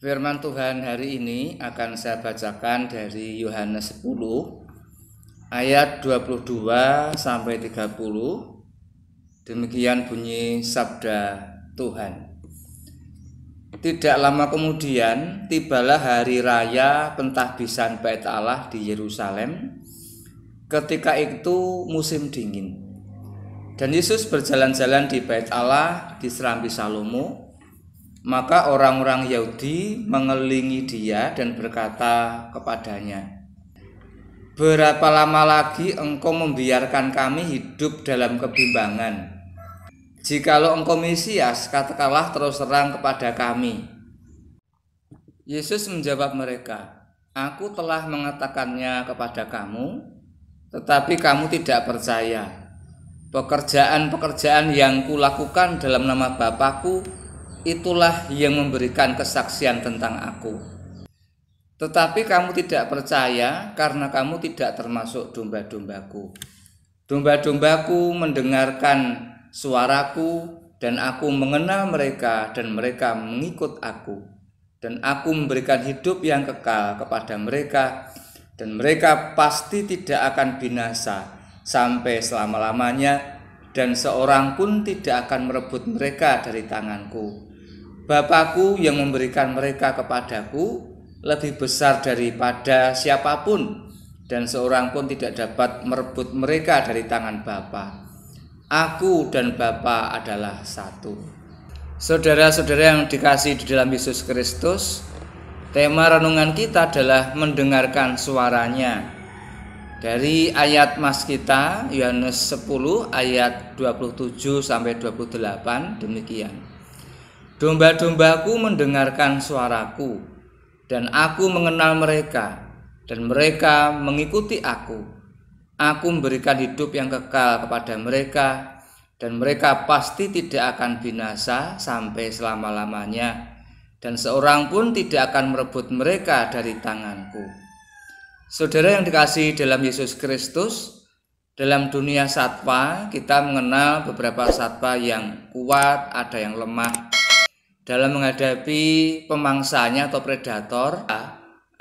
Firman Tuhan hari ini akan saya bacakan dari Yohanes 10 ayat 22 sampai 30. Demikian bunyi sabda Tuhan. Tidak lama kemudian tibalah hari raya pentahbisan Bait Allah di Yerusalem. Ketika itu musim dingin. Dan Yesus berjalan-jalan di Bait Allah di Serambi Salomo. Maka orang-orang Yahudi mengelilingi dia dan berkata kepadanya, "Berapa lama lagi engkau membiarkan kami hidup dalam kebimbangan? Jikalau engkau Mesias, katakanlah terus terang kepada kami." Yesus menjawab mereka, "Aku telah mengatakannya kepada kamu, tetapi kamu tidak percaya. Pekerjaan-pekerjaan yang kulakukan dalam nama Bapa-Ku, itulah yang memberikan kesaksian tentang Aku. Tetapi kamu tidak percaya karena kamu tidak termasuk domba-dombaku. Domba-dombaku mendengarkan suaraku dan Aku mengenal mereka dan mereka mengikut Aku. Dan Aku memberikan hidup yang kekal kepada mereka dan mereka pasti tidak akan binasa sampai selama-lamanya dan seorang pun tidak akan merebut mereka dari tanganku. Bapa-Ku yang memberikan mereka kepadaku lebih besar daripada siapapun dan seorang pun tidak dapat merebut mereka dari tangan Bapa. Aku dan Bapa adalah satu." Saudara-saudara yang dikasihi di dalam Yesus Kristus, tema renungan kita adalah mendengarkan suaranya. Dari ayat mas kita Yohanes 10 ayat 27 sampai 28 demikian. "Domba-dombaku mendengarkan suaraku, dan Aku mengenal mereka, dan mereka mengikuti Aku. Aku memberikan hidup yang kekal kepada mereka, dan mereka pasti tidak akan binasa sampai selama-lamanya, dan seorang pun tidak akan merebut mereka dari tanganku." Saudara yang dikasihi dalam Yesus Kristus, dalam dunia satwa kita mengenal beberapa satwa yang kuat, ada yang lemah. Dalam menghadapi pemangsanya atau predator,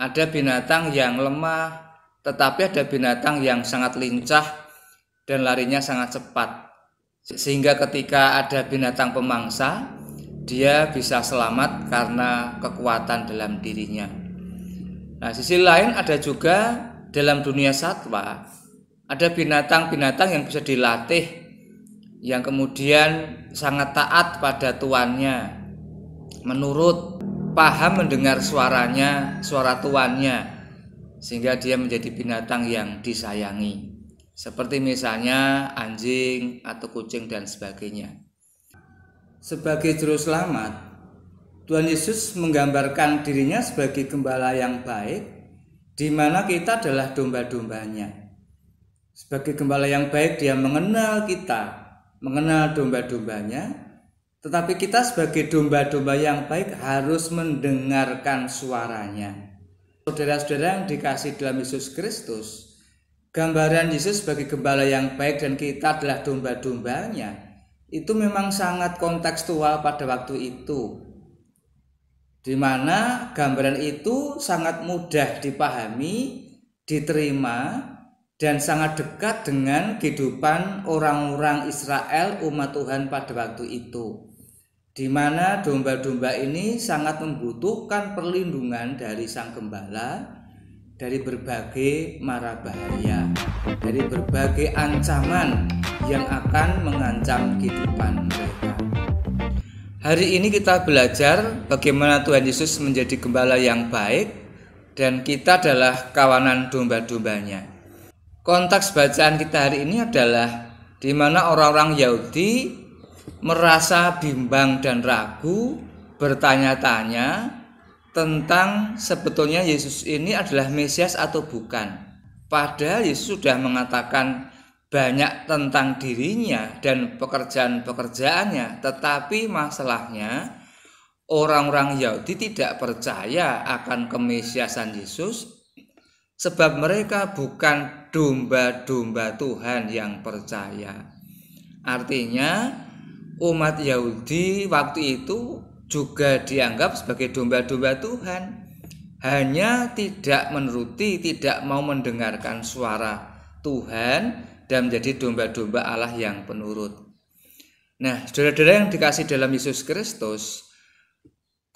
ada binatang yang lemah, tetapi ada binatang yang sangat lincah dan larinya sangat cepat. Sehingga ketika ada binatang pemangsa, dia bisa selamat karena kekuatan dalam dirinya. Nah, sisi lain ada juga dalam dunia satwa, ada binatang-binatang yang bisa dilatih, yang kemudian sangat taat pada tuannya, menurut, paham mendengar suaranya, suara tuannya, sehingga dia menjadi binatang yang disayangi. Seperti misalnya anjing atau kucing dan sebagainya. Sebagai juru selamat, Tuhan Yesus menggambarkan dirinya sebagai gembala yang baik, di mana kita adalah domba-dombanya. Sebagai gembala yang baik, dia mengenal kita, mengenal domba-dombanya. Tetapi kita sebagai domba-domba yang baik harus mendengarkan suaranya. Saudara-saudara yang dikasihi dalam Yesus Kristus, gambaran Yesus sebagai gembala yang baik dan kita adalah domba-dombanya, itu memang sangat kontekstual pada waktu itu, di mana gambaran itu sangat mudah dipahami, diterima, dan sangat dekat dengan kehidupan orang-orang Israel, umat Tuhan pada waktu itu, di mana domba-domba ini sangat membutuhkan perlindungan dari Sang Gembala dari berbagai mara bahaya, dari berbagai ancaman yang akan mengancam kehidupan mereka. Hari ini kita belajar bagaimana Tuhan Yesus menjadi gembala yang baik dan kita adalah kawanan domba-dombanya. Konteks bacaan kita hari ini adalah di mana orang-orang Yahudi merasa bimbang dan ragu, bertanya-tanya tentang sebetulnya Yesus ini adalah Mesias atau bukan. Padahal Yesus sudah mengatakan banyak tentang dirinya dan pekerjaan-pekerjaannya, tetapi masalahnya orang-orang Yahudi tidak percaya akan kemesiasan Yesus, sebab mereka bukan domba-domba Tuhan yang percaya. Artinya umat Yahudi waktu itu juga dianggap sebagai domba-domba Tuhan, hanya tidak menuruti, tidak mau mendengarkan suara Tuhan dan menjadi domba-domba Allah yang penurut. Nah, saudara-saudara yang dikasih dalam Yesus Kristus,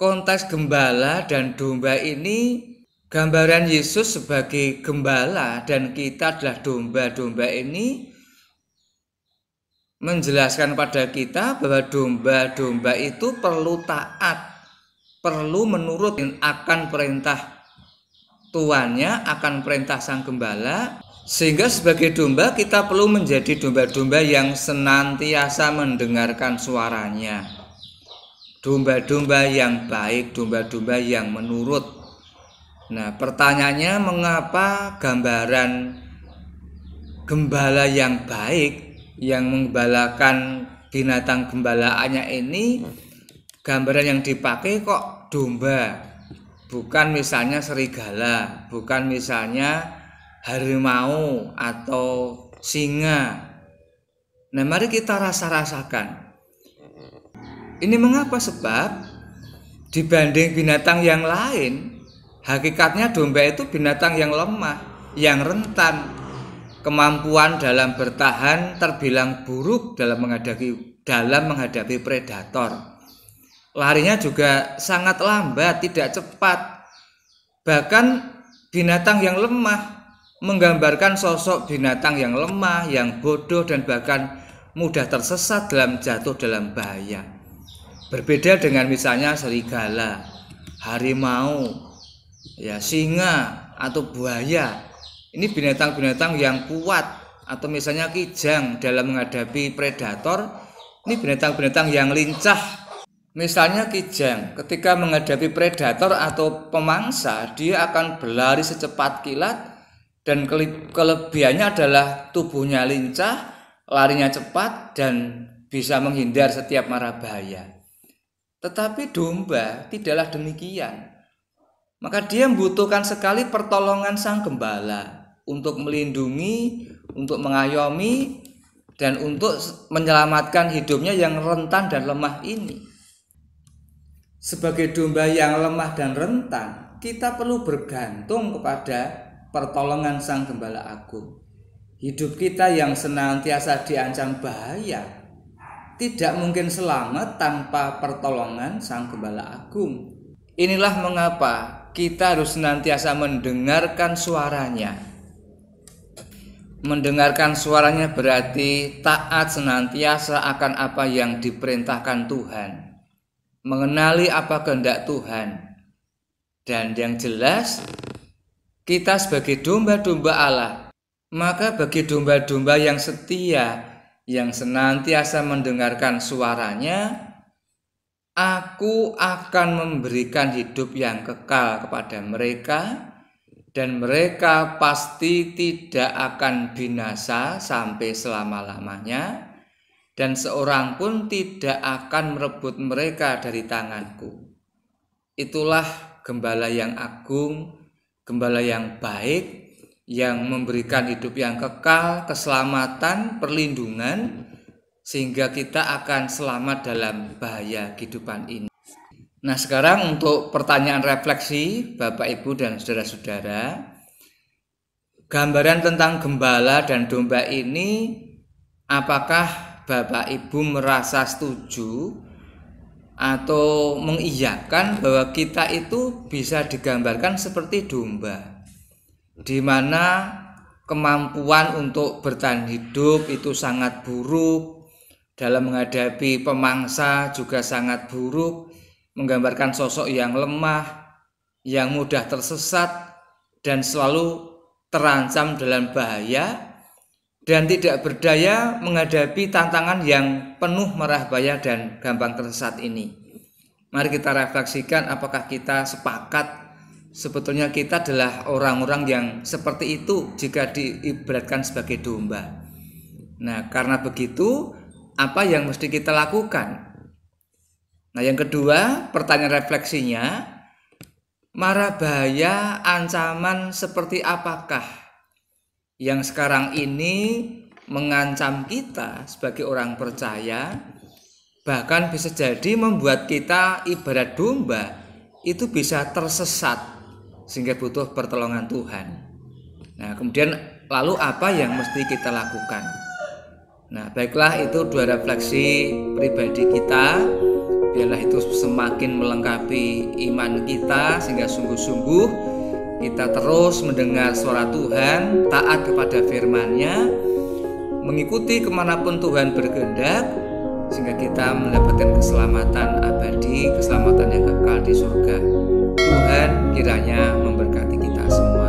konteks gembala dan domba ini gambaran Yesus sebagai gembala dan kita adalah domba-domba ini menjelaskan pada kita bahwa domba-domba itu perlu taat, perlu menurut akan perintah tuannya, akan perintah sang gembala. Sehingga sebagai domba kita perlu menjadi domba-domba yang senantiasa mendengarkan suaranya. Domba-domba yang baik, domba-domba yang menurut. Nah, pertanyaannya, mengapa gambaran gembala yang baik yang menggembalakan binatang gembalaannya ini, gambaran yang dipakai kok domba, bukan misalnya serigala, bukan misalnya harimau atau singa. Nah, mari kita rasakan. Ini mengapa? Sebab dibanding binatang yang lain, hakikatnya domba itu binatang yang lemah, yang rentan. Kemampuan dalam bertahan terbilang buruk dalam menghadapi predator. Larinya juga sangat lambat, tidak cepat. Bahkan binatang yang lemah menggambarkan sosok binatang yang lemah, yang bodoh, dan bahkan mudah tersesat dalam jatuh dalam bahaya. Berbeda dengan misalnya serigala, harimau, ya, singa atau buaya. Ini binatang-binatang yang kuat, atau misalnya kijang dalam menghadapi predator. Ini binatang-binatang yang lincah. Misalnya kijang ketika menghadapi predator atau pemangsa, dia akan berlari secepat kilat, dan kelebihannya adalah tubuhnya lincah, larinya cepat, dan bisa menghindar setiap mara bahaya. Tetapi domba tidaklah demikian. Maka dia membutuhkan sekali pertolongan sang gembala untuk melindungi, untuk mengayomi, dan untuk menyelamatkan hidupnya yang rentan dan lemah ini. Sebagai domba yang lemah dan rentan, kita perlu bergantung kepada pertolongan sang gembala agung. Hidup kita yang senantiasa diancam bahaya tidak mungkin selamat tanpa pertolongan sang gembala agung. Inilah mengapa kita harus senantiasa mendengarkan suaranya. Mendengarkan suaranya berarti taat senantiasa akan apa yang diperintahkan Tuhan, mengenali apa kehendak Tuhan, dan yang jelas kita sebagai domba-domba Allah, maka bagi domba-domba yang setia, yang senantiasa mendengarkan suaranya, Aku akan memberikan hidup yang kekal kepada mereka, dan mereka pasti tidak akan binasa sampai selama-lamanya, dan seorang pun tidak akan merebut mereka dari tanganku. Itulah gembala yang agung, gembala yang baik, yang memberikan hidup yang kekal, keselamatan, perlindungan, sehingga kita akan selamat dalam bahaya kehidupan ini. Nah, sekarang untuk pertanyaan refleksi Bapak Ibu dan saudara-saudara, gambaran tentang gembala dan domba ini, apakah Bapak Ibu merasa setuju atau mengiyakan bahwa kita itu bisa digambarkan seperti domba, di mana kemampuan untuk bertahan hidup itu sangat buruk, dalam menghadapi pemangsa juga sangat buruk, menggambarkan sosok yang lemah, yang mudah tersesat, dan selalu terancam dalam bahaya, dan tidak berdaya menghadapi tantangan yang penuh marah bahaya dan gampang tersesat ini. Mari kita refleksikan, apakah kita sepakat sebetulnya kita adalah orang-orang yang seperti itu jika diibaratkan sebagai domba. Nah, karena begitu, apa yang mesti kita lakukan? Nah, yang kedua, pertanyaan refleksinya, mara bahaya ancaman seperti apakah yang sekarang ini mengancam kita sebagai orang percaya, bahkan bisa jadi membuat kita ibarat domba itu bisa tersesat sehingga butuh pertolongan Tuhan. Nah, kemudian lalu apa yang mesti kita lakukan? Nah, baiklah, itu dua refleksi pribadi kita. Biarlah itu semakin melengkapi iman kita sehingga sungguh-sungguh kita terus mendengar suara Tuhan, taat kepada firman-Nya, mengikuti kemanapun Tuhan berkehendak, sehingga kita mendapatkan keselamatan abadi, keselamatan yang kekal di surga. Tuhan kiranya memberkati kita semua.